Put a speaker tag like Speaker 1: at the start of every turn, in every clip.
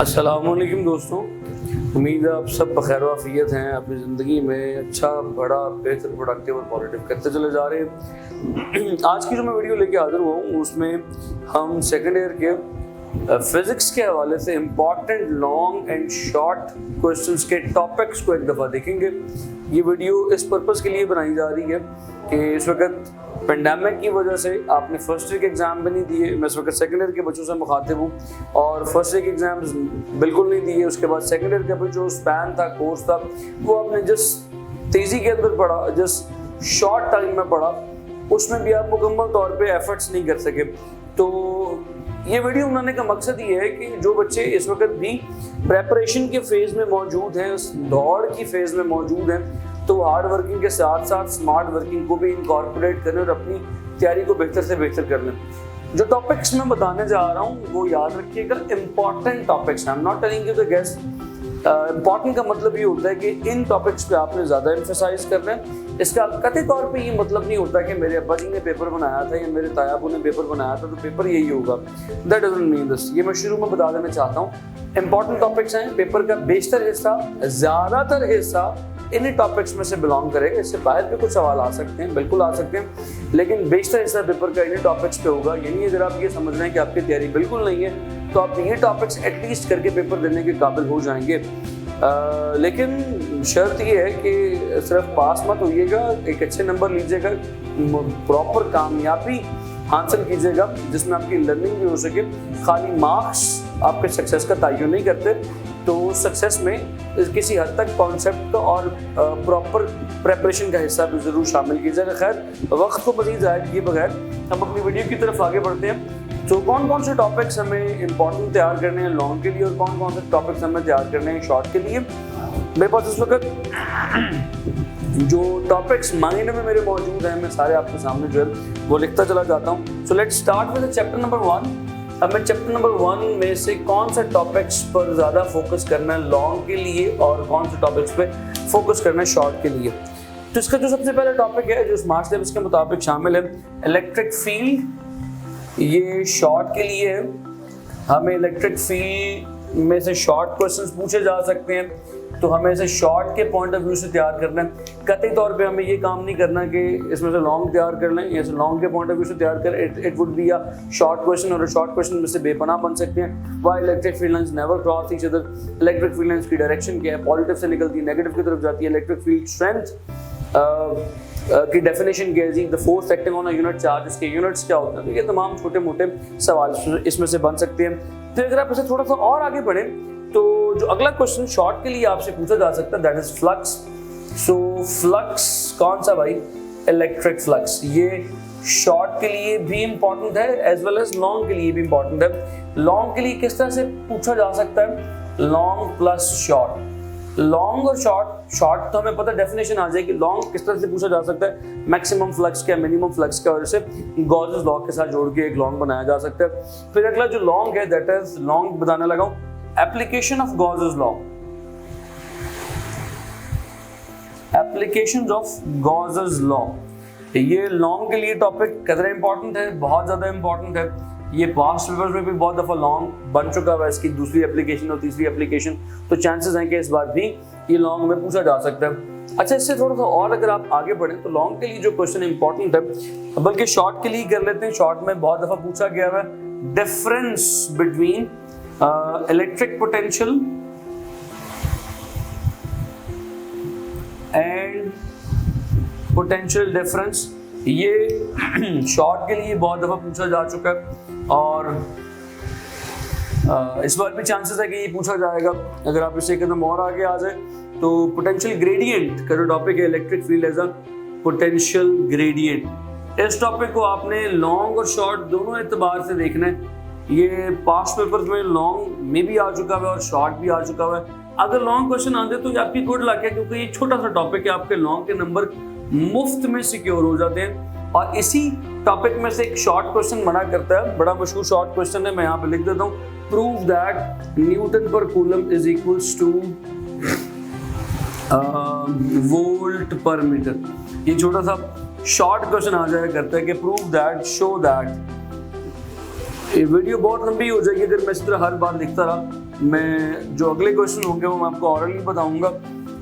Speaker 1: अस्सलामुअलैकुम दोस्तों, उम्मीद है आप सब बखैर वाफियत हैं, अपनी ज़िंदगी में अच्छा बड़ा बेहतर प्रोडक्टिव और पॉजिटिव करते चले जा रहे हैं। आज की जो मैं वीडियो लेके हाजिर हुआ हूँ उसमें हम सेकेंड ईयर के फिज़िक्स के हवाले से important long and short questions के टॉपिक्स को एक दफ़ा देखेंगे। ये वीडियो इस पर्पज़ के लिए बनाई जा रही है कि इस वक्त पेंडेमिक की वजह से आपने फर्स्ट ईयर के एग्ज़ाम भी नहीं दिए। मैं इस वक्त सेकेंड ईयर के बच्चों से मुखातिब हूँ और फर्स्ट ईयर के एग्ज़ाम्स बिल्कुल नहीं दिए। उसके बाद सेकेंड ईयर का जो स्पैन था, कोर्स था, वो आपने जिस तेज़ी के अंदर पढ़ा, जिस शॉर्ट टाइम में पढ़ा, उसमें भी आप मुकम्मल तौर पे एफर्ट्स नहीं कर सके। तो ये वीडियो बनाने का मकसद ये है कि जो बच्चे इस वक्त भी प्रेपरेशन के फेज़ में मौजूद हैं, उस दौड़ की फेज़ में मौजूद हैं, तो हार्ड वर्किंग के साथ साथ स्मार्ट वर्किंग को भी इनकॉर्पोरेट करें और अपनी तैयारी को बेहतर से बेहतर कर लें। जो टॉपिक्स मैं बताने जा रहा हूँ वो याद रखिएगा, इंपॉर्टेंट टॉपिक्स हैं। I am not telling you the guess. Important का मतलब ये होता है कि इन टॉपिक्स पे आपने ज़्यादा एम्फेसाइज करना है। इसका कतई तौर पे ये मतलब नहीं होता कि मेरे अब्बा जी ने पेपर बनाया था या मेरे तायाबू ने पेपर बनाया था तो पेपर यही होगा। That doesn't mean this. ये मैं शुरू में बता देना चाहता हूँ। इंपॉर्टेंट टॉपिक्स हैं, पेपर का बेशतर हिस्सा, ज़्यादातर हिस्सा इन्हीं टॉपिक्स में से बिलोंग करेगा। इससे बाहर भी कुछ सवाल आ सकते हैं, बिल्कुल आ सकते हैं, लेकिन बेशतर हिस्सा पेपर का इन्हीं टॉपिक्स पे होगा। यानी अगर आप ये समझ रहे हैं कि आपकी तैयारी बिल्कुल नहीं है तो आप ये टॉपिक्स एटलीस्ट करके पेपर देने के काबिल हो जाएंगे। लेकिन शर्त ये है कि सिर्फ पास मत होइएगा, एक अच्छे नंबर लीजिएगा, प्रॉपर कामयाबी हासिल कीजिएगा जिसमें आपकी लर्निंग भी हो सके। खाली मार्क्स आपके सक्सेस का तयन नहीं करते, तो सक्सेस में किसी हद तक कॉन्सेप्ट और प्रॉपर प्रेपरेशन का हिस्सा भी ज़रूर शामिल कीजिएगा। खैर, वक्त को मज़ीद ज़ाया किए बगैर हम अपनी वीडियो की तरफ आगे बढ़ते हैं। तो कौन कौन से टॉपिक्स हमें इंपॉर्टेंट तैयार करने हैं लॉन्ग के लिए और कौन कौन से टॉपिक्स हमें तैयार करने हैं शॉर्ट के लिए। मेरे पास इस वक्त जो टॉपिक्स माइंड में मेरे मौजूद हैं, मैं सारे आपके सामने जो है वो लिखता चला जाता हूँ। So let's start with chapter number 1। हमें चैप्टर नंबर 1 में से कौन सा टॉपिक्स पर ज़्यादा फोकस करना है लॉन्ग के लिए और कौन से टॉपिक्स पे फोकस करना है शॉर्ट के लिए। तो इसका जो सबसे पहला टॉपिक है जो स्मार्ट सिलेबस के मुताबिक शामिल है, इलेक्ट्रिक फील्ड। ये शॉर्ट के लिए है। हमें इलेक्ट्रिक फील्ड में से शॉर्ट क्वेश्चंस पूछे जा सकते हैं, तो हमें इसे शॉर्ट के पॉइंट ऑफ व्यू से तैयार करना है। कतई तौर पे हमें ये काम नहीं करना कि इसमें से लॉन्ग तैयार कर लें, या लॉन्ग के पॉइंट ऑफ व्यू से तैयार करें। It would be a short question और शॉर्ट क्वेश्चन में से बेपनाह बन सकते हैं। Y electric field lines never cross each other. Electric field lines की डायरेक्शन क्या है, पॉजिटिव से निकलती है, नेगेटिव की तरफ जाती है। इलेक्ट्रिक फील्ड स्ट्रेंथ की डेफिनेशन क्या है जी, the force acting on a unit charge, इसके यूनिट्स क्या होते हैं। तो ये तमाम छोटे मोटे सवाल इसमें से बन सकते हैं। तो अगर आप इसे थोड़ा सा और आगे बढ़ें तो जो अगला क्वेश्चन शॉर्ट के लिए आपसे पूछा जा सकता है that is flux. So flux कौन सा भाई, इलेक्ट्रिक फ्लक्स। ये शॉर्ट के लिए भी इंपॉर्टेंट है एज वेल एज लॉन्ग के लिए भी इंपॉर्टेंट है। लॉन्ग के लिए किस तरह से पूछा जा सकता है, लॉन्ग प्लस शॉर्ट। लॉन्ग और शॉर्ट तो हमें पता डेफिनेशन आ जाएगी। लॉन्ग किस तरह से पूछा जा सकता है, मैक्सिमम फ्लक्स क्या, मिनिमम फ्लक्स क्या, और इसे गॉसेस लॉ के साथ जोड़ के एक लॉन्ग बनाया जा सकता है। फिर अगला जो लॉन्ग है दैट इज लॉन्ग बताने लगा हूं, application of Gauss's law. Applications of Gauss's law, ये लॉन्ग के लिए टॉपिक कितना इंपॉर्टेंट है, बहुत ज्यादा इंपॉर्टेंट है। ये पास्ट पेपर्स में भी बहुत दफा लॉन्ग बन चुका है, इसकी दूसरी एप्लीकेशन और तीसरी एप्लीकेशन, तो चांसेस हैं कि इस बार भी ये लॉन्ग में पूछा जा सकता है। अच्छा, इससे थोड़ा सा और अगर आप आगे बढ़ें तो लॉन्ग के लिए जो क्वेश्चन इंपॉर्टेंट है, बल्कि शॉर्ट के लिए कर लेते हैं। शॉर्ट में बहुत दफा पूछा गया है difference between electric potential and potential difference. ये शॉर्ट के लिए बहुत दफा पूछा जा चुका है और इस बार भी चांसेस है कि ये पूछा जाएगा। अगर आप इससे एकदम और आगे आ जाए तो पोटेंशियल ग्रेडियंट का जो टॉपिक है, electric field as a potential gradient, इस टॉपिक को आपने लॉन्ग और शॉर्ट दोनों एतबार से देखना है। ये पास्ट पेपर्स में लॉन्ग में भी आ चुका है और शॉर्ट भी आ चुका है। अगर लॉन्ग क्वेश्चन आते तो ये आपकी गुड लक है, क्योंकि ये छोटा सा टॉपिक है, आपके लॉन्ग के नंबर मुफ्त में सिक्योर हो जाते हैं। और इसी टॉपिक में से एक शॉर्ट क्वेश्चन बना करता है, बड़ा मशहूर शॉर्ट क्वेश्चन है, मैं यहाँ पे लिख देता हूँ, प्रूव दैट न्यूटन पर coulomb is equals two volt पर मीटर। ये छोटा सा शॉर्ट क्वेश्चन आ जाया करता है कि प्रूव दैट, शो दैट। ये वीडियो बहुत लंबी हो जाएगी अगर मैं इस तरह हर बार लिखता रहा, मैं जो अगले क्वेश्चन होंगे वो मैं आपको ऑरली बताऊंगा,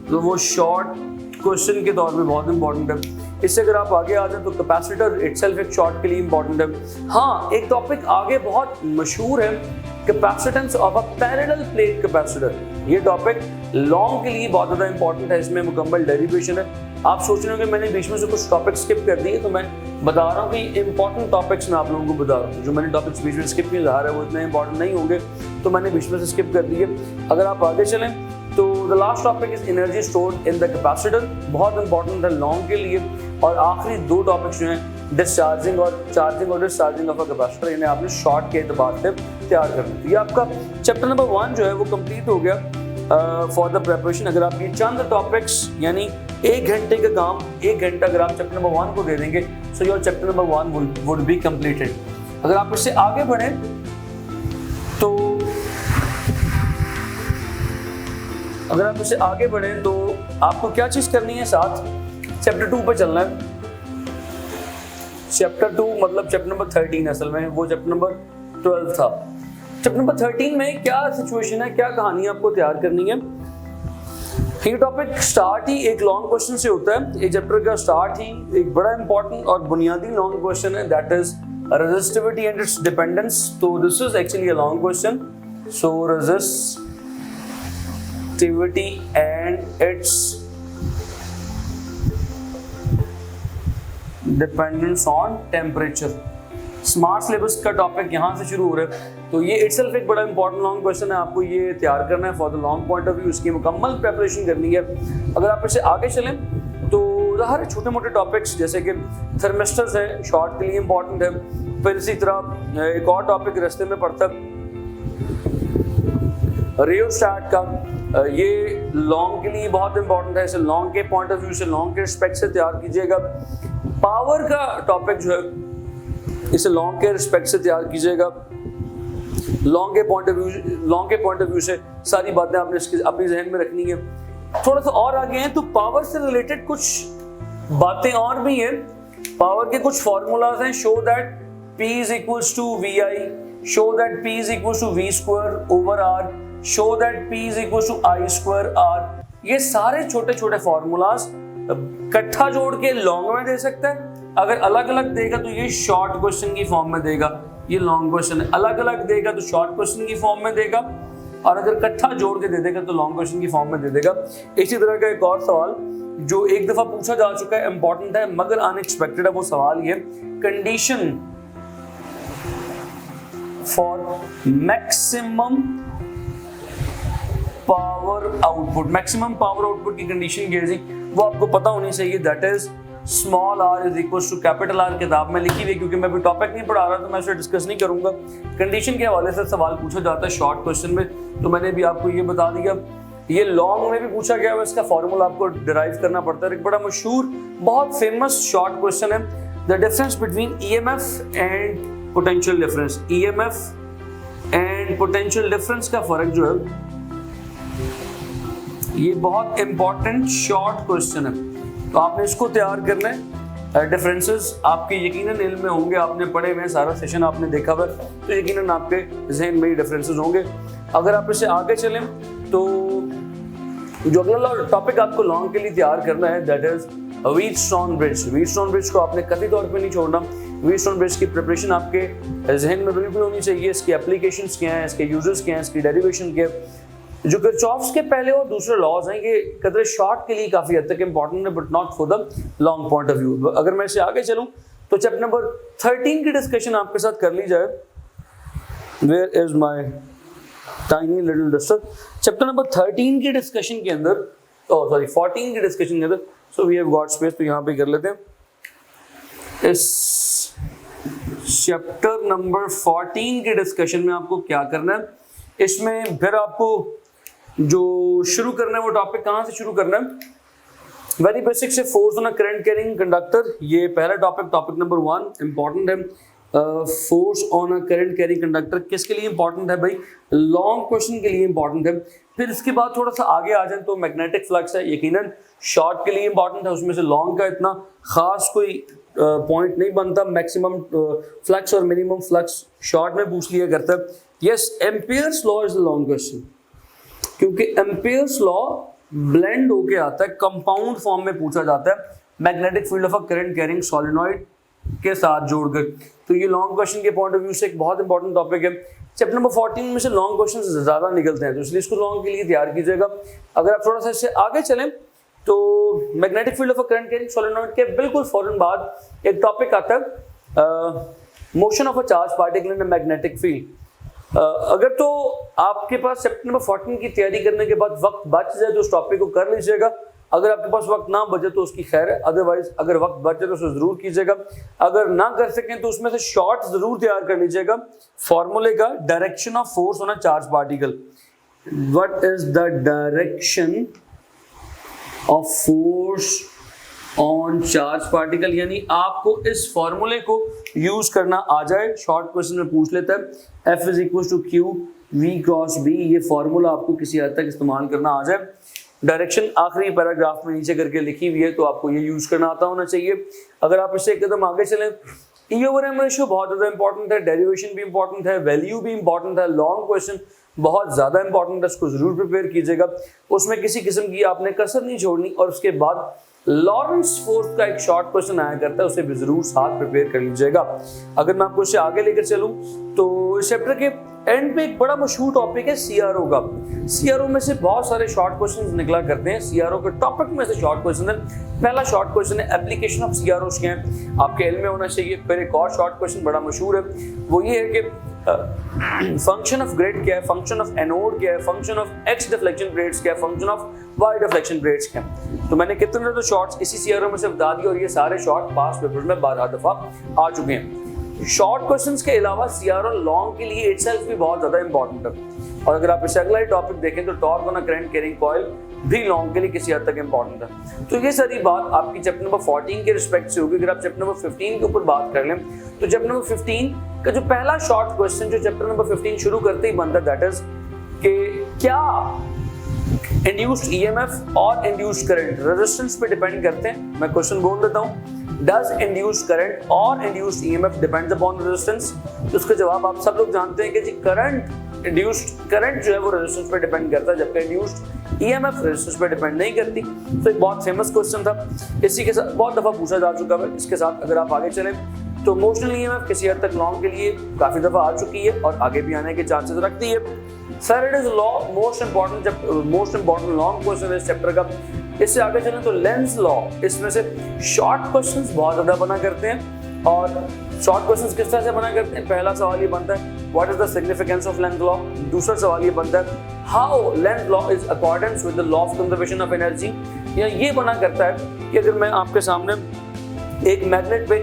Speaker 1: तो वो शॉर्ट क्वेश्चन के तौर पे बहुत इंपॉर्टेंट है। इससे अगर आप आगे आ जाए तो कैपेसिटर इटसेल्फ एक शॉर्ट के लिए इंपॉर्टेंट है। हाँ, एक टॉपिक आगे बहुत मशहूर है, capacitance of a parallel plate capacitor. ये टॉपिक लॉन्ग के लिए बहुत ज़्यादा इंपॉर्टेंट है, इसमें मुकम्मल डेरिवेशन है। आप सोच रहे हो कि मैंने बीच में से कुछ टॉपिक स्किप कर दिए, तो मैं बता रहा हूँ कि इंपॉर्टेंट टॉपिक्स मैं आप लोगों को बता रहा हूँ। जो मैंने टॉपिक्स बीच में स्किप किए जा रहे हैं वो इतने इंपॉर्टेंट नहीं होंगे, तो मैंने बीच में से स्किप कर दिए। अगर आप आगे चलें तो the last topic is energy stored in the capacitor, बहुत इंपॉर्टेंट है लॉन्ग के लिए। और आखिरी दो टॉपिक्स जो हैं डिस्चार्जिंग और चार्जिंग और डिस्चार्जिंग ऑफ अ कैपेसिटर, इन्हें आपने शॉर्ट के एतबार से तैयार करना। तो ये आपका चैप्टर नंबर 1 जो है वो कंप्लीट हो गया फॉर द प्रिपरेशन। अगर आप ये चंद टॉपिक्स यानी 1 घंटे का काम 1 घंटा अगर आप चैप्टर नंबर 1 को दे देंगे, so your chapter number 1 would be completed. अगर आप इससे आगे बढ़ें तो आपको क्या चीज करनी है, साथ चैप्टर 2 पे चलना है। चैप्टर 2 मतलब चैप्टर नंबर 13 असल में, वो चैप्टर नंबर 12 था। चैप्टर नंबर 13 में क्या सिचुएशन है, क्या कहानी आपको तैयार करनी है। ये टॉपिक स्टार्ट ही एक लॉन्ग क्वेश्चन से होता है। ये चैप्टर का स्टार्ट ही एक बड़ा इंपॉर्टेंट और बुनियादी लॉन्ग क्वेश्चन है, that is resistivity and its dependence. तो this is actually a long question. So resistivity and its dependence on temperature. Smart syllabus का टॉपिक यहाँ से शुरू हो रहा है, तो ये इटसेल्फ एक बड़ा इंपॉर्टेंट लॉन्ग क्वेश्चन है। आपको ये तैयार करना है for the long point of view, इसकी मुकम्मल प्रिपरेशन करनी है। अगर आप इससे आगे चलें तो हर छोटे मोटे टॉपिक्स जैसे कि थर्मिस्टर्स है, शॉर्ट के लिए इंपॉर्टेंट है। फिर इसी तरह एक और टॉपिक रास्ते में पड़ता है रियोस्टैट का, ये लॉन्ग के लिए बहुत इंपॉर्टेंट है। इसे लॉन्ग के पॉइंट ऑफ व्यू से, लॉन्ग के रिस्पेक्ट से तैयार कीजिएगा। पावर का टॉपिक जो है इसे लॉन्ग के रिस्पेक्ट से तैयार कीजिएगा। लॉन्ग के पॉइंट ऑफ व्यू से सारी बातें आपने इसकी अपनी जहन में रखनी है। थोड़ा सा और आगे हैं तो पावर से रिलेटेड कुछ बातें और भी हैं। पावर के कुछ फॉर्मूलाज हैं, show that P is equals to VI, show that P is equals to V square over R, show that P is equals to I square R। ये सारे छोटे छोटे फॉर्मूलाज इकट्ठा जोड़ के लॉन्ग में दे सकता है। अगर अलग अलग देगा तो ये शॉर्ट क्वेश्चन की फॉर्म में देगा, ये लॉन्ग क्वेश्चन है। अलग अलग देगा तो शॉर्ट क्वेश्चन की फॉर्म में देगा, और अगर इकट्ठा जोड़ के दे देगा तो लॉन्ग क्वेश्चन की फॉर्म में दे देगा। इसी तरह का एक और सवाल जो एक दफा पूछा जा चुका है, इंपॉर्टेंट है मगर अनएक्सपेक्टेड है, वो सवाल ये condition for maximum power output. Maximum power output की कंडीशन क्या है, वो आपको पता होनी चाहिए, that is small r is equal to capital R। किताब में लिखी हुई है, क्योंकि मैं अभी टॉपिक नहीं पढ़ा रहा तो मैं इसे डिस्कस नहीं करूंगा। कंडीशन के हवाले से सवाल पूछा जाता है शॉर्ट क्वेश्चन में, तो मैंने भी आपको ये बता दिया। ये लॉन्ग में भी पूछा गया है, इसका फॉर्मूला आपको डिराइव करना पड़ता है। एक बड़ा मशहूर बहुत फेमस शॉर्ट क्वेश्चन है, the difference between EMF and potential difference. EMF and potential difference का फर्क जो है ये बहुत इंपॉर्टेंट शॉर्ट क्वेश्चन है, तो आपने इसको तैयार करना है। डिफरेंसेस आपके यकीनन इल्म में होंगे, आपने पढ़े हुए हैं, सारा सेशन आपने देखा हुआ, तो यकीनन आपके जहन में डिफरेंसेस होंगे। अगर आप इससे आगे चलें तो जो अगला टॉपिक आपको लॉन्ग के लिए तैयार करना है, that is Wheatstone bridge. Wheatstone bridge को आपने कतई तौर पे नहीं छोड़ना। व्हीटस्टोन ब्रिज की प्रिपरेशन आपके जहन में बिल्कुल होनी चाहिए। इसकी एप्लीकेशंस क्या हैं, इसके यूजर्स क्या हैं, इसकी डेरिवेशन क्या है। जो किरचॉफ्स के पहले और दूसरे लॉज हैं, ये कदर शॉर्ट के लिए काफी हद तक इंपॉर्टेंट है, but not for the long point of view. अगर मैं इससे आगे चलूं तो चैप्टर नंबर 13 की डिस्कशन आपके साथ कर ली जाए। Where is my tiny little duster. Chapter number 13 की डिस्कशन के अंदर, 14 की डिस्कशन के अंदर, so we have got space, तो यहाँ पे कर लेते हैं। इस चैप्टर नंबर 14 की डिस्कशन में आपको क्या करना है, इसमें फिर आपको जो शुरू करना है वो टॉपिक कहाँ से शुरू करना है, वेरी बेसिक से force on a current carrying conductor. ये पहला टॉपिक नंबर 1 इंपॉर्टेंट है। Force on a current carrying conductor किसके लिए इंपॉर्टेंट है भाई, लॉन्ग क्वेश्चन के लिए इंपॉर्टेंट है। फिर इसके बाद थोड़ा सा आगे आ जाए तो मैग्नेटिक फ्लक्स है, यकीनन शॉर्ट के लिए इंपॉर्टेंट है, उसमें से लॉन्ग का इतना खास कोई पॉइंट नहीं बनता, मैक्सिमम फ्लक्स और मिनिमम फ्लक्स शॉर्ट में पूछ लिया करता है। Yes, Ampere's law is the long question, क्योंकि एम्पियर्स लॉ ब्लेंड होके आता है, कंपाउंड फॉर्म में पूछा जाता है magnetic field of a current carrying solenoid के साथ जोड़कर। तो ये लॉन्ग क्वेश्चन के पॉइंट ऑफ व्यू से एक बहुत इंपॉर्टेंट टॉपिक है। चैप्टर नंबर 14 में से लॉन्ग क्वेश्चन ज्यादा निकलते हैं, तो इसलिए इसको लॉन्ग के लिए तैयार कीजिएगा। अगर आप थोड़ा सा इससे आगे चलें तो magnetic field of a current carrying solenoid के बिल्कुल फौरन बाद एक टॉपिक आता है motion of a charge particle in a magnetic field. अगर तो आपके पास चैप्टर नंबर 14 की तैयारी करने के बाद वक्त बच जाए तो उस टॉपिक को कर लीजिएगा। अगर आपके पास वक्त ना बचे तो उसकी खैर है, अदरवाइज अगर वक्त बचे तो उसे जरूर कीजिएगा। अगर ना कर सकें तो उसमें से शॉर्ट जरूर तैयार कर लीजिएगा फॉर्मूले का, direction of force on a charge particle. What is the direction of force on charge particle, यानी आपको इस फॉर्मूले को यूज करना आ जाए। शॉर्ट क्वेश्चन में पूछ लेता है F is equal to Q V cross B, ये फॉर्मूला आपको किसी हद तक इस्तेमाल करना आ जाए। डायरेक्शन आखिरी पैराग्राफ में नीचे करके लिखी हुई है, तो आपको ये यूज करना आता होना चाहिए। अगर आप इससे एक कदम आगे चलें, ई ओवर एम रेशियो बहुत ज्यादा इंपॉर्टेंट है, डेरिवेशन भी इंपॉर्टेंट है, वैल्यू भी इंपॉर्टेंट है, लॉन्ग क्वेश्चन बहुत ज्यादा इंपॉर्टेंट है, इसको जरूर प्रिपेयर कीजिएगा। उसमें किसी किस्म की आपने कसर नहीं छोड़नी। और उसके बाद लॉरेंस फोर्स का एक शॉर्ट क्वेश्चन आया करता है, उसे भी जरूर साथ प्रिपेयर कर लीजिएगा। अगर मैं आपको इससे आगे लेकर चलूं तो इस चैप्टर के एंड पे एक बड़ा मशहूर टॉपिक है सीआरओ का। सीआरओ में से बहुत सारे शॉर्ट क्वेश्चंस निकला करते हैं। सीआरओ के टॉपिक में से शॉर्ट क्वेश्चन है। पहला शॉर्ट क्वेश्चन है एप्लीकेशन ऑफ सीआरओ क्या है, आपके इल्म में होना चाहिए। फिर एक और शॉर्ट क्वेश्चन बड़ा मशहूर है, वो ये है कि फंक्शन ऑफ ग्रेड क्या है, फंक्शन ऑफ एनोड क्या है, function of X deflection grades क्या है, function of Y deflection grades क्या है। तो मैंने कितने तो शॉर्ट्स इसी सीआरओ में से बता दिए, और ये सारे शॉर्ट पास पेपर में 12 दफा आ चुके हैं। शॉर्ट क्वेश्चंस के अलावा सीआरओ लॉन्ग के लिए इटसेल्फ भी बहुत ज्यादा इंपॉर्टेंट है। और अगर आप इसे अगला ही टॉपिक देखें तो torque on a current carrying coil भी लॉन्ग के लिए किसी हद तक इंपॉर्टेंट है। तो ये सारी बात आपकी चैप्टर नंबर 14 के रिस्पेक्ट से होगी। अगर आप चैप्टर नंबर 15 के ऊपर बात कर लें तो चैप्टर नंबर 15 का जो पहला शॉर्ट क्वेश्चन जो चैप्टर नंबर 15 शुरू करते ही बनता है, दैट इज कि क्या इंड्यूस्ड ईएमएफ और इंड्यूस्ड करंट रेजिस्टेंस पे डिपेंड करते हैं। मैं क्वेश्चन बोल देता हूं, डज इंड्यूस्ड करंट और induced EMF depends upon resistance. तो उसका जवाब आप सब लोग जानते हैं कि जी इंड्यूस्ड करंट जो है वो रेजिस्टेंस पे डिपेंड करता है, जबकि इंड्यूस्ड ईएमएफ रेजिस्टेंस पे डिपेंड नहीं करती। तो एक बहुत फेमस क्वेश्चन था, इसी के साथ बहुत दफा पूछा जा चुका है। इसके साथ अगर आप आगे चलें तो मोशनल ईएमएफ किसी हद तक लॉन्ग के लिए काफी दफा आ चुकी है और आगे भी आने के चांसेस रखती है। Faraday's law most important long question इस चैप्टर का। इससे आगे चलें तो लेंस लॉ, इसमें से शॉर्ट क्वेश्चंस बहुत ज्यादा बना करते हैं। और शॉर्ट क्वेश्चंस किस तरह से बना करते हैं, पहला सवाल ये बनता है what is the significance of Lenz law. दूसरा सवाल ये बनता है how Lenz law is accordance with the law of conservation of energy. या ये बना करता है कि अगर मैं आपके सामने एक मैग्नेट पे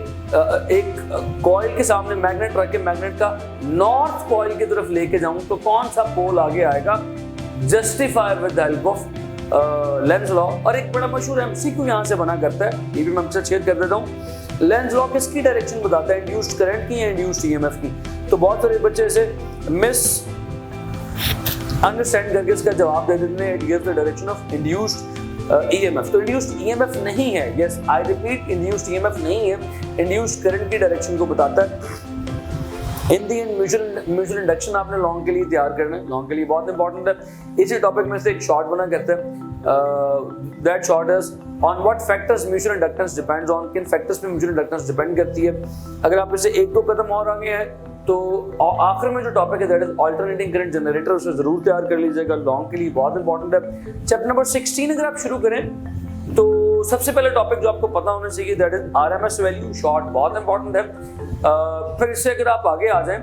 Speaker 1: एक कॉइल के सामने मैग्नेट रख के मैग्नेट का नॉर्थ कॉइल की तरफ लेके जाऊं तो कौन सा पोल आगे आएगा, justify with the help of Lenz law. और एक बड़ा मशहूर एमसीक्यू यहाँ से बना करता है, ये भी मैं आपसे शेयर कर देता हूँ। लेंस लॉ किसकी डायरेक्शन बताता है, इंड्यूस्ड करंट की या इंड्यूस्ड ईएमएफ की। तो बहुत सारे बच्चे इसे मिस अंडरस्टैंड करके इसका जवाब दे देते हैं it gives the direction of induced EMF. तो इंड्यूस्ड ईएमएफ नहीं है, yes I repeat, induced EMF नहीं है, इंड्यूस्ड करंट की डायरेक्शन को बताता है। इन दी म्यूचुअल इंडक्शन आपने लॉन्ग के लिए तैयार करना है, लॉन्ग के लिए बहुत इंपॉर्टेंट है। इसी टॉपिक में से एक शॉर्ट बना करते हैं, that short is on what factors mutual inductance depends on, किन फैक्टर्स पे म्यूचुअल इंडक्टेंस डिपेंड करती है। अगर आप इसे एक दो कदम और आगे हैं तो आखिर में जो टॉपिक है that is alternating current generator, उसे जरूर तैयार कर लीजिएगा, लॉन्ग के लिए बहुत इंपॉर्टेंट है। चैप्टर नंबर 16 अगर आप शुरू करें तो सबसे पहले टॉपिक जो आपको पता होना चाहिए that is RMS value, short बहुत इंपॉर्टेंट है। फिर इससे अगर आप आगे आ जाएं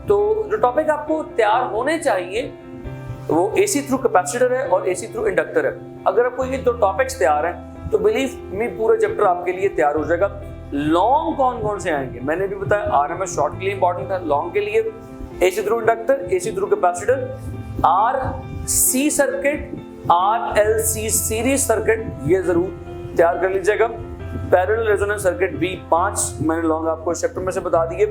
Speaker 1: तो जो टॉपिक आपको तैयार होने चाहिए वो एसी थ्रू कैपेसिटर है और एसी थ्रू इंडक्टर है। अगर आपको ये दो टॉपिक्स तैयार हैं तो बिलीव मी पूरा चैप्टर आपके लिए तैयार हो जाएगा। लॉन्ग कौन कौन से आएंगे मैंने भी बताया, आरएमएस शॉर्ट के लिए इंपॉर्टेंट है, लॉन्ग के लिए AC through inductor, AC through capacitor, RC circuit, RLC series circuit, ये जरूर तैयार कर लीजिएगा। पैरेलल रेजोनेंस सर्किट भी 5 मैंने लॉन्ग आपको चैप्टर में से बता दिए।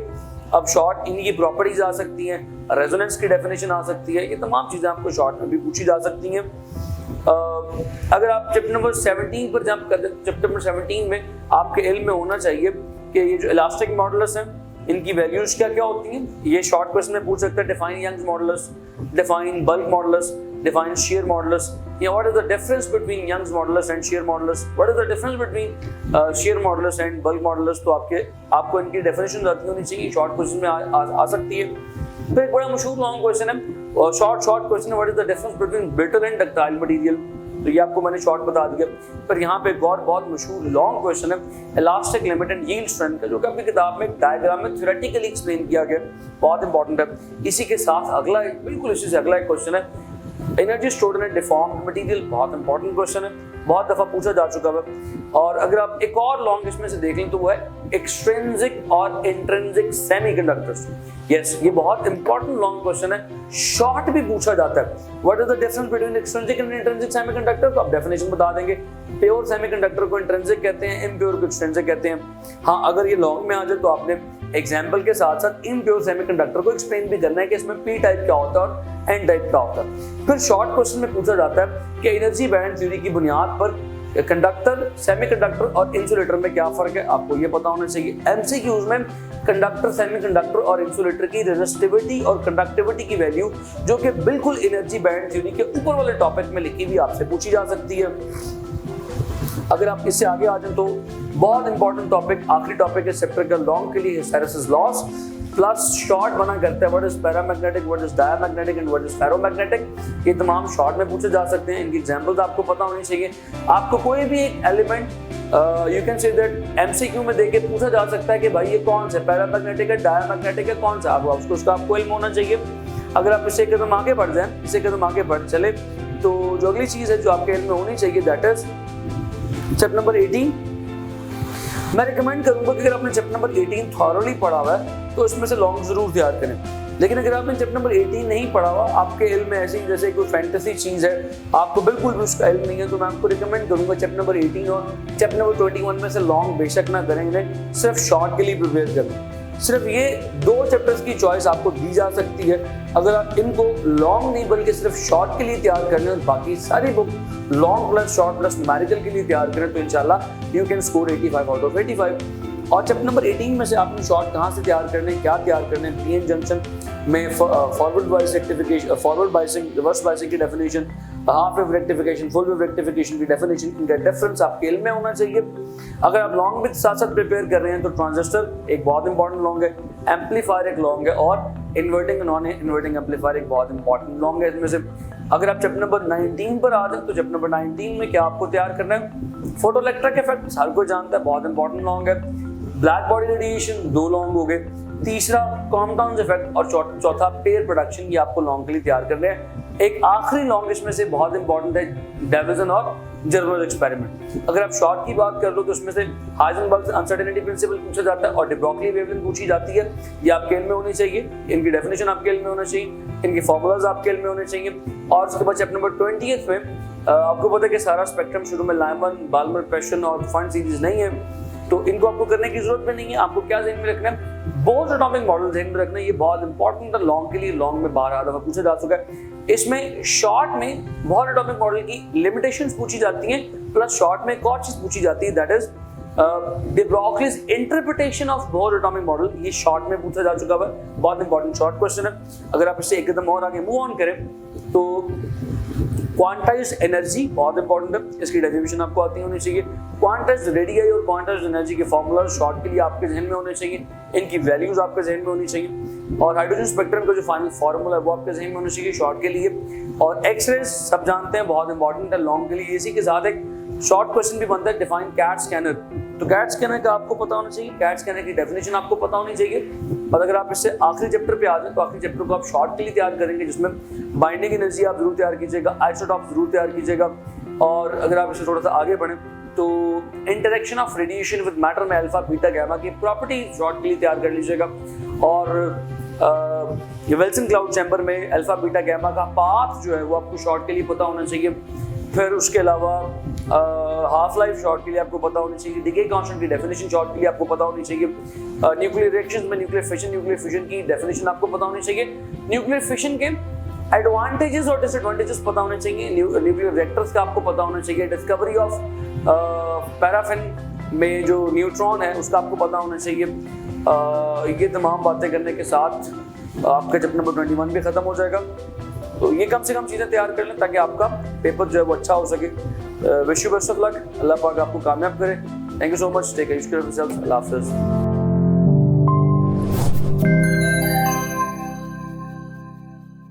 Speaker 1: अब शॉर्ट इनकी प्रॉपर्टीज आ सकती हैं, रेजोनेंस की डेफिनेशन आ सकती है, ये तमाम चीजें आपको शॉर्ट में भी पूछी जा सकती हैं। अगर आप चैप्टर नंबर 17 पर जंप कर दें, चैप्टर नंबर 17 में आपके इल्म में होना चाहिए कि ये जो इलास्टिक मॉडुलस है इनकी वैल्यूज क्या क्या होती हैं। ये शॉर्ट क्वेश्चन में पूछ सकते हैं, define Young's modulus, define bulk modulus, define shear modulus. Yeah, what is the difference between Young's modulus and shear modulus? What is the difference between shear modulus and bulk modulus? तो आपको इनकी definition आती होनी चाहिए, short question में आ सकती है। फिर एक बड़ा मशहूर लॉन्ग क्वेश्चन है और शॉर्ट क्वेश्चन है, what is the difference between brittle and ductile material. तो ये आपको मैंने शॉर्ट बता दिया। पर यहाँ पे एक और बहुत मशहूर लॉन्ग क्वेश्चन है elastic limit and yield strength का, जो कि आपकी किताब में डायग्राम में थ्योरेटिकली एक्सप्लेन किया गया, बहुत इंपॉर्टेंट है। इसी के साथ अगला बिल्कुल इसी से अगला एक क्वेश्चन है energy stored in deformed material, बहुत इंपॉर्टेंट क्वेश्चन है, बहुत दफा पूछा जा चुका है। और अगर आप एक और लॉन्ग इसमें से देख लें तो वो है एक्सट्रिंसिक और इंट्रिंसिक सेमीकंडक्टर्स। यस, ये बहुत इंपॉर्टेंट लॉन्ग क्वेश्चन है, शॉर्ट भी पूछा जाता है। What is the difference between extrinsic and intrinsic semiconductor, तो आप डेफिनेशन बता देंगे। प्योर सेमीकंडक्टर को इंट्रिंसिक कहते हैं, इम्प्योर को एक्सट्रिंसिक कहते हैं। हाँ, अगर ये लॉन्ग में आ जाए तो आपने एग्जाम्पल के साथ साथ इम्प्योर सेमीकंडक्टर को एक्सप्लेन भी करना है कि इसमें पी टाइप क्या होता है और एन टाइप क्या होता है। फिर शॉर्ट क्वेश्चन में पूछा जाता है कि एनर्जी बैंड थ्योरी की बुनियाद पर कंडक्टर, सेमीकंडक्टर और इंसुलेटर में क्या फर्क है, आपको ये पता होना चाहिए। एमसीक्यूज में कंडक्टर, सेमीकंडक्टर और इंसुलेटर की रेजिस्टिविटी और कंडक्टिविटी की वैल्यू, जो कि बिल्कुल एनर्जी बैंड थ्योरी के ऊपर वाले टॉपिक में लिखी हुई आपसे पूछी जा सकती है। अगर आप इससे आगे आ जाए तो बहुत इंपॉर्टेंट टॉपिक, आखिरी टॉपिक है चैप्टर का लॉन्ग के लिए, हिस्टैरिसीस लॉस प्लस शॉर्ट बना करता है what is paramagnetic, what is diamagnetic and what is ferromagnetic. ये तमाम शॉर्ट में पूछे जा सकते हैं, इनकी एग्जांपल्स आपको पता होनी चाहिए। आपको कोई भी एक element you can say that MCQ में देके पूछा जा सकता है कि भाई ये कौन सा पैरामैग्नेटिक है, डायमैग्नेटिक है, कौन सा, आपको उसका आपको इल्म होना चाहिए। अगर आप इससे कदम आगे बढ़ जाए, इससे कदम आगे बढ़ चले तो जो अगली चीज है जो आपके इल्म में होनी चाहिए दैट इज चैप्टर नंबर 18। मैं रिकमेंड करूंगा कि अगर आपने चैप्टर नंबर 18 थॉरली पढ़ा हुआ है तो इसमें से लॉन्ग जरूर तैयार करें। लेकिन अगर आपने चैप्टर नंबर 18 नहीं पढ़ा हुआ, आपके इल्म में ऐसी जैसे कोई फैंटेसी चीज है, आपको बिल्कुल भी उसका इल्म नहीं है, तो मैं आपको रिकमेंड करूंगा चैप्टर नंबर 18 और चैप्टर नंबर 21 में से लॉन्ग बेशक ना करें, इन्हें सिर्फ शॉर्ट के लिए प्रिपेयर करें। सिर्फ ये दो चैप्टर्स की चॉइस आपको दी जा सकती है। अगर आप इनको लॉन्ग नहीं बल्कि सिर्फ शॉर्ट के लिए तैयार करने और बाकी सारी book long plus short plus numerical के लिए तैयार करें तो इंशाल्लाह you can score 85 out of 85। और चैप्टर नंबर 18 में से आपने शॉर्ट कहाँ से तैयार करने, क्या तैयार करने, पीएन जंक्शन में forward bias rectification, forward biasing, reverse biasing की definition, half wave rectification, full wave rectification की डेफिनेशन, इनका डिफरेंस आपके इल्म में होना चाहिए। अगर आप लॉन्ग भी साथ साथ प्रिपेयर कर रहे हैं तो ट्रांजिस्टर एक बहुत इंपॉर्टेंट लॉन्ग है, एम्पलीफायर एक लॉन्ग है और इन्वर्टिंग नॉन इन्वर्टिंग एम्पलीफायर एक बहुत इंपॉर्टेंट लॉन्ग है। इसमें से अगर आप चैप्टर नंबर 19 पर आ जाए तो चैप्टर नंबर 19 में क्या आपको तैयार करना है, फोटोइलेक्ट्रिक इफेक्ट हर कोई जानता है, बहुत इंपॉर्टेंट लॉन्ग है। ब्लैक बॉडी रेडिएशन दो लॉन्ग हो गए, तीसरा कॉम्पाउंड इफेक्ट और चौथा पेयर प्रोडक्शन, ये आपको लॉन्ग के लिए तैयार करने हैं। एक आखिरी लॉन्ग इसमें से बहुत इंपॉर्टेंट है डेविसन और जर्मर एक्सपेरिमेंट। अगर आप शॉर्ट की बात कर लो तो उसमें से हाइजेनबर्ग अनसर्टेनिटी प्रिंसिपल पूछा जाता है और डी ब्रोगली वेवलेंथ पूछी जाती है, ये आपके इल्म में होनी चाहिए, इनकी डेफिनेशन आपके इल्म में होना चाहिए, इनके फॉर्मूलाज आपके इल्म में होने चाहिए। और उसके बाद चैप्टर नंबर 20 में आपको पता है कि सारा स्पेक्ट्रम शुरू में लाइमन, बाल्मर, पेशन और फंड सीरीज नहीं है, तो इनको आपको करने की जरूरत भी नहीं है। आपको क्या ध्यान में रखना है, बोर्ड एटॉमिक मॉडल ध्यान में रखना है, ये बहुत इंपॉर्टेंट है लॉन्ग के लिए, लॉन्ग में 12 दफा पूछा जा चुका है। इसमें शॉर्ट में बोर्ड एटॉमिक मॉडल की लिमिटेशंस पूछी जाती हैं, प्लस शॉर्ट में एक और चीज पूछी जाती है that is D Broglie's interpretation of board atomic model, ये शॉर्ट में पूछा जा चुका है, बहुत इंपॉर्टेंट शॉर्ट क्वेश्चन है। अगर आप इससे एक कदम और आगे मूव ऑन करें तो क्वांटाइज्ड एनर्जी बहुत इंपॉर्टेंट है, इसकी डेफिनेशन आपको आती होनी चाहिए। क्वांटाइज्ड रेडियाई और क्वांटाइज्ड एनर्जी के फॉर्मूला शॉर्ट के लिए आपके जहन में होने चाहिए, इनकी वैल्यूज आपके जहन में होनी चाहिए। और हाइड्रोजन स्पेक्ट्रम का जो फाइनल फॉर्मूला है वो आपके जहन में होना चाहिए शॉर्ट के लिए। और एक्सरे सब जानते हैं बहुत इंपॉर्टेंट है लॉन्ग के लिए। इसी के साथ एक शॉर्ट क्वेश्चन भी बनता है डिफाइन कैट स्कैनर, तो कैट स्कैनर का आपको पता होना चाहिए, कैट स्कैनर की डेफिनेशन आपको पता होनी चाहिए। और अगर आप इससे आखिरी चैप्टर पे आ जाए तो आखिरी चैप्टर को आप शॉर्ट के लिए तैयार करेंगे, जिसमें बाइंडिंग एनर्जी आप जरूर तैयार कीजिएगा, आइसोटॉप जरूर तैयार कीजिएगा। और अगर आप इससे थोड़ा सा आगे बढ़ें तो interaction of radiation with matter में अल्फा बीटा गामा की प्रॉपर्टी शॉर्ट के लिए तैयार कर लीजिएगा। और विल्सन क्लाउड चैम्बर में अल्फा बीटा गामा का पाथ जो है वो आपको शॉर्ट के लिए पता होना चाहिए। फिर उसके अलावा हाफ लाइफ शॉर्ट के लिए आपको पता होनी चाहिए, डिके कांस्टेंट की डेफिनेशन शॉर्ट के लिए आपको पता होनी चाहिए। न्यूक्लियर रिएक्शंस में न्यूक्लियर फिशन की डेफिनेशन आपको पता होनी चाहिए। न्यूक्लियर फिशन के एडवांटेजेस और डिसएडवांटेजेस पता होने चाहिए। न्यूक्लियर रिएक्टर्स का आपको पता होना चाहिए। डिस्कवरी ऑफ पैराफिन में जो न्यूट्रॉन है उसका आपको पता होना चाहिए। ये तमाम बातें करने के साथ आपका चैप्टर नंबर 21 भी ख़त्म हो जाएगा। तो ये कम से कम चीज़ें तैयार कर लें ताकि आपका पेपर जो है वो अच्छा हो सके। Wish you best of luck, Allah पाक आपको कामयाब करे। Thank you so much, take care of yourself, Allah हाफ़िज़।